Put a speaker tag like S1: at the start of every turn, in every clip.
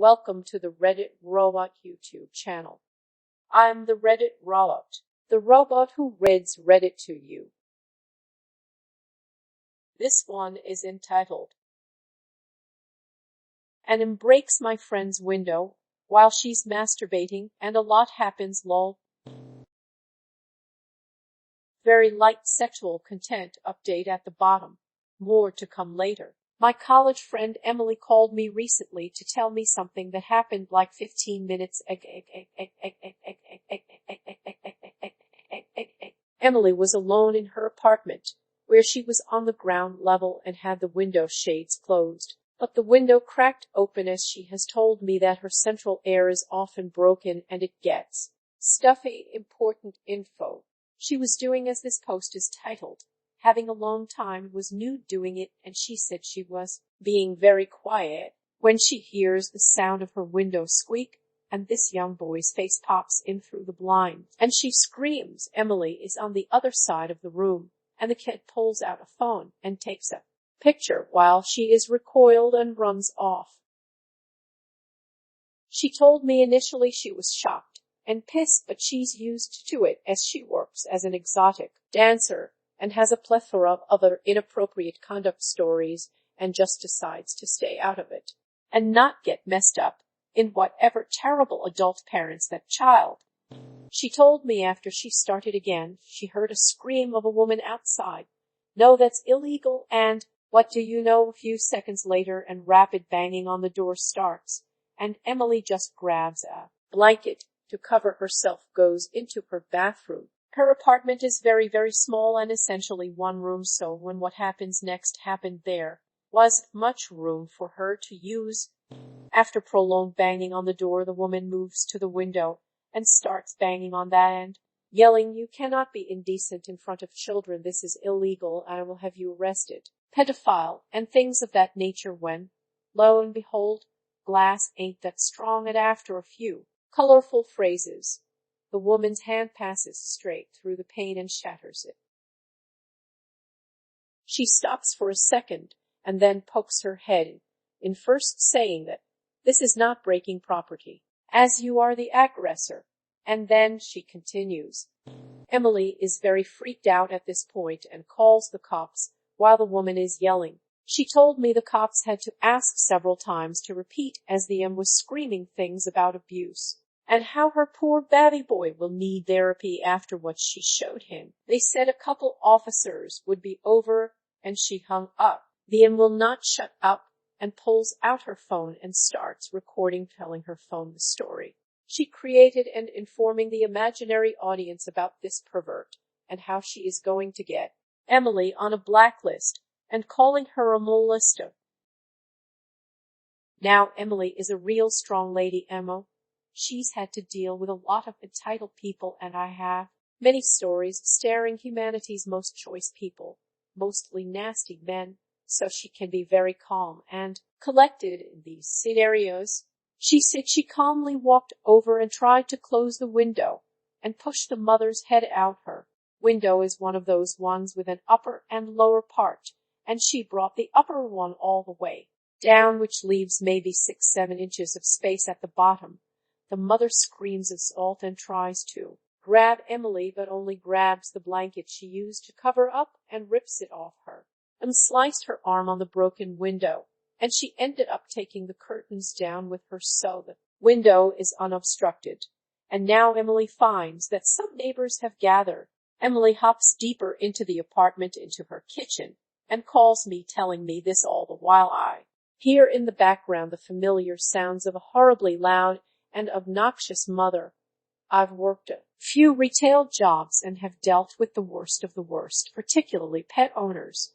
S1: Welcome to the Reddit Robot YouTube channel. I'm the Reddit Robot, the robot who reads Reddit to you. This one is entitled, "And breaks my friend's window while she's masturbating and a lot happens lol." Very light sexual content update at the bottom. More to come later. My college friend Emily called me recently to tell me something that happened like 15 minutes ago. Emily was alone in her apartment, where she was on the ground level and had the window shades closed. But the window cracked open as she has told me that her central air is often broken and it gets stuffy. Important info. She was doing as this post is titled, having a long time, was nude doing it, and she said she was being very quiet when she hears the sound of her window squeak, and this young boy's face pops in through the blind, and she screams. Emily is on the other side of the room, and the kid pulls out a phone and takes a picture while she is recoiled and runs off. She told me initially she was shocked and pissed, but she's used to it as she works as an exotic dancer and has a plethora of other inappropriate conduct stories and just decides to stay out of it and not get messed up in whatever terrible adult parents that child. She told me after she started again, she heard a scream of a woman outside. No, that's illegal, and what do you know, a few seconds later and rapid banging on the door starts, and Emily just grabs a blanket to cover herself, goes into her bathroom. Her apartment is very, very small and essentially one room, so when what happens next happened, there wasn't much room for her to use. After prolonged banging on the door, the woman moves to the window and starts banging on that end, yelling, "You cannot be indecent in front of children. This is illegal. I will have you arrested. Pedophile," and things of that nature, when, lo and behold, glass ain't that strong, and after a few colorful phrases, the woman's hand passes straight through the pane and shatters it. She stops for a second and then pokes her head in, first saying that this is not breaking property, as you are the aggressor, and then she continues. Emily is very freaked out at this point and calls the cops while the woman is yelling. She told me the cops had to ask several times to repeat as the M was screaming things about abuse, and how her poor baby boy will need therapy after what she showed him. They said a couple officers would be over, and she hung up. The M will not shut up and pulls out her phone and starts recording, telling her phone the story she created and informing the imaginary audience about this pervert and how she is going to get Emily on a blacklist and calling her a molester. Now Emily is a real strong lady, Emma. She's had to deal with a lot of entitled people, and I have many stories staring humanity's most choice people, mostly nasty men, so she can be very calm and collected in these scenarios. She said she calmly walked over and tried to close the window and push the mother's head out. Her window is one of those ones with an upper and lower part, and she brought the upper one all the way down, which leaves maybe 6-7 inches of space at the bottom. The mother screams assault and tries to grab Emily, but only grabs the blanket she used to cover up and rips it off her and sliced her arm on the broken window, and she ended up taking the curtains down with her so the window is unobstructed. And now Emily finds that some neighbors have gathered. Emily hops deeper into the apartment, into her kitchen, and calls me, telling me this all the while I hear in the background the familiar sounds of a horribly loud and obnoxious mother. I've worked a few retail jobs and have dealt with the worst of the worst, particularly pet owners.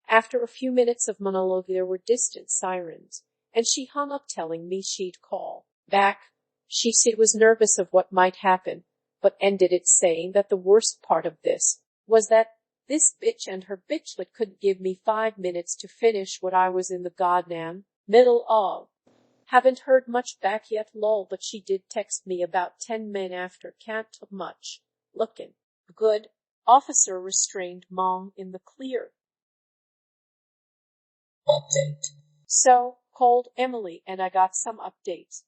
S1: After a few minutes of monologue, there were distant sirens, and she hung up, telling me she'd call back. She said was nervous of what might happen, but ended it saying that the worst part of this was that this bitch and her bitchlet couldn't give me 5 minutes to finish what I was in the goddamn middle of. Haven't heard much back yet, lol, but she did text me about 10 minutes after. Can't tell much. Looking good. Officer restrained mom in the clear. Update. So, called Emily and I got some updates.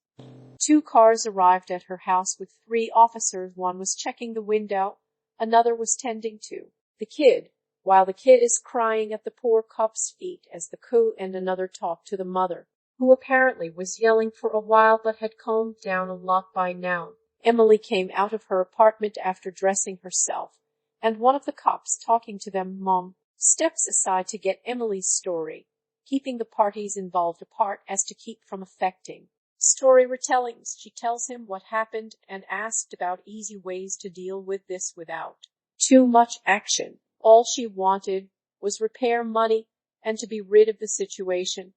S1: 2 cars arrived at her house with 3 officers. One was checking the window, another was tending to the kid, while the kid is crying at the poor cop's feet as the co and another talked to the mother, who apparently was yelling for a while but had calmed down a lot by now. Emily came out of her apartment after dressing herself, and one of the cops talking to them. Mom steps aside to get Emily's story, keeping the parties involved apart as to keep from affecting story retellings. She tells him what happened and asked about easy ways to deal with this without too much action. All she wanted was repair money and to be rid of the situation.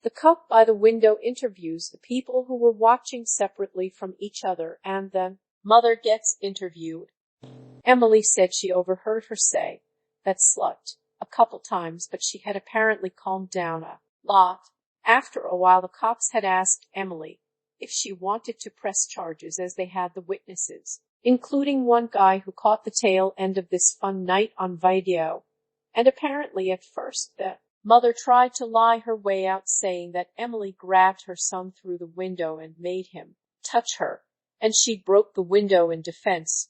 S1: The cop by the window interviews the people who were watching separately from each other, and then mother gets interviewed. Emily said she overheard her say that slut a couple times, but she had apparently calmed down a lot. After a while, the cops had asked Emily if she wanted to press charges, as they had the witnesses, including one guy who caught the tail end of this fun night on video. And apparently at first the mother tried to lie her way out, saying that Emily grabbed her son through the window and made him touch her, and she broke the window in defense.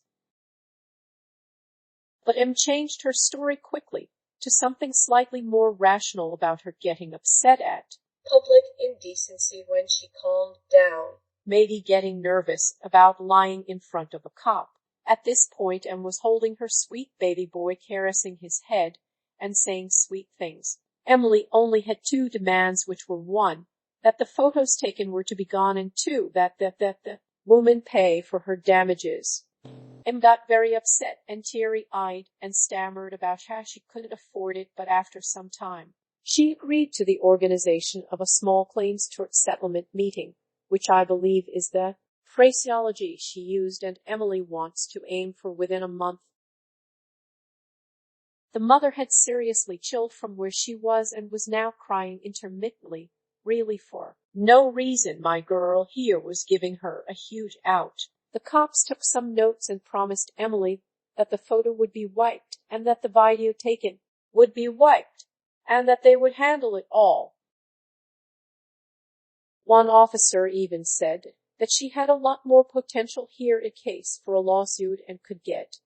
S1: But Em changed her story quickly to something slightly more rational about her getting upset at public indecency when she calmed down, maybe getting nervous about lying in front of a cop. At this point, Em was holding her sweet baby boy, caressing his head and saying sweet things. Emily only had 2 demands, which were 1, that the photos taken were to be gone, and 2, that the woman pay for her damages. Em got very upset and teary-eyed and stammered about how she couldn't afford it, but after some time, she agreed to the organization of a small claims tort settlement meeting, which I believe is the phraseology she used, and Emily wants to aim for within a month. The mother had seriously chilled from where she was and was now crying intermittently, really for no reason. My girl here was giving her a huge out. The cops took some notes and promised Emily that the photo would be wiped and that the video taken would be wiped and that they would handle it all. One officer even said that she had a lot more potential here in case for a lawsuit and could get.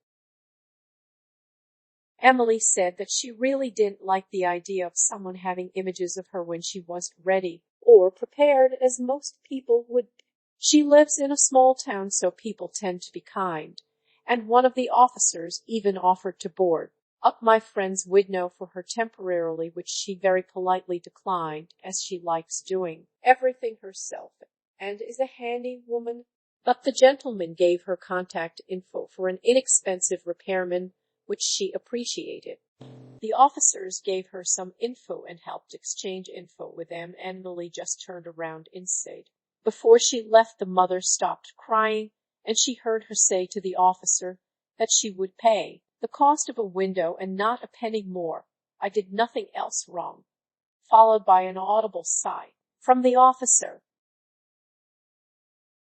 S1: Emily said that she really didn't like the idea of someone having images of her when she wasn't ready or prepared, as most people would. She lives in a small town, so people tend to be kind, and one of the officers even offered to board up my friend's widow for her temporarily, which she very politely declined, as she likes doing everything herself and is a handy woman. But the gentleman gave her contact info for an inexpensive repairman, which she appreciated. The officers gave her some info and helped exchange info with them. Emily just turned around and said, before she left, the mother stopped crying, and she heard her say to the officer that she would pay the cost of a window and not a penny more. I did nothing else wrong. Followed by an audible sigh from the officer.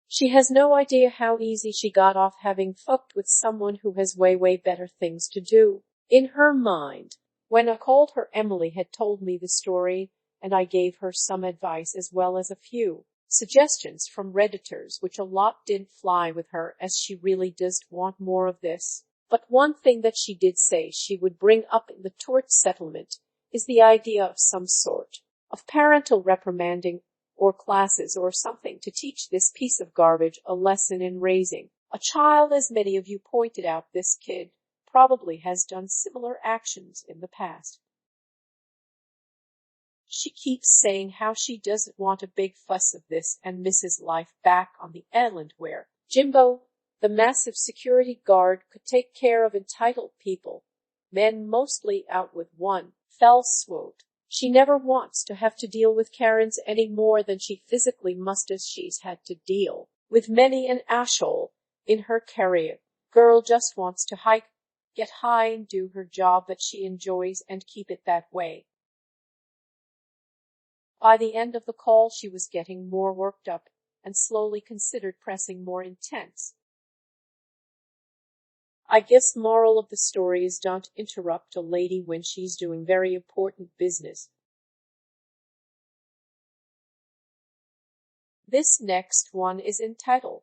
S1: She has no idea how easy she got off having fucked with someone who has way better things to do. In her mind, when I called her, Emily had told me the story, and I gave her some advice as well as a few suggestions from Redditors, which a lot didn't fly with her, as she really does want more of this. But one thing that she did say she would bring up in the tort settlement is the idea of some sort of parental reprimanding or classes or something to teach this piece of garbage a lesson in raising a child. As many of you pointed out, this kid probably has done similar actions in the past. She keeps saying how she doesn't want a big fuss of this and misses life back on the island where Jimbo, the massive security guard, could take care of entitled people, men mostly, out with one fell swoop. She never wants to have to deal with Karens any more than she physically must, as she's had to deal with many an asshole in her career. Girl just wants to hike, get high, and do her job that she enjoys and keep it that way. By the end of the call, she was getting more worked up and slowly considered pressing more intense. I guess moral of the story is don't interrupt a lady when she's doing very important business. This next one is entitled,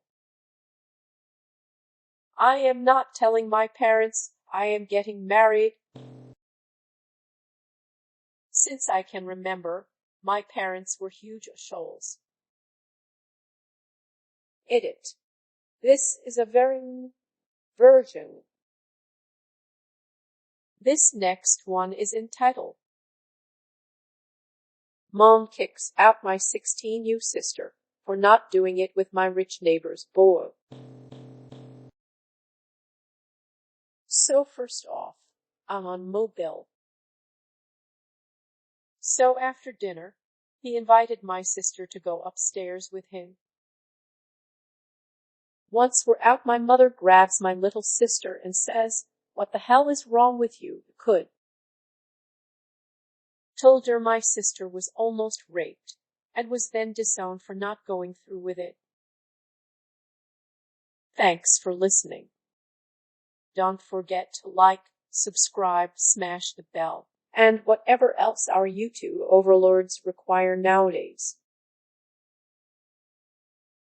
S1: I am not telling my parents I am getting married. Since I can remember, my parents were huge shoals. Edit. This is a very version. This next one is entitled, Mom kicks out my 16U sister for not doing it with my rich neighbor's boy. So first off, I'm on mobile. So after dinner, he invited my sister to go upstairs with him. Once we're out, my mother grabs my little sister and says, What the hell is wrong with you? You could. Told her my sister was almost raped and was then disowned for not going through with it. Thanks for listening. Don't forget to like, subscribe, smash the bell, and whatever else our YouTube overlords require nowadays.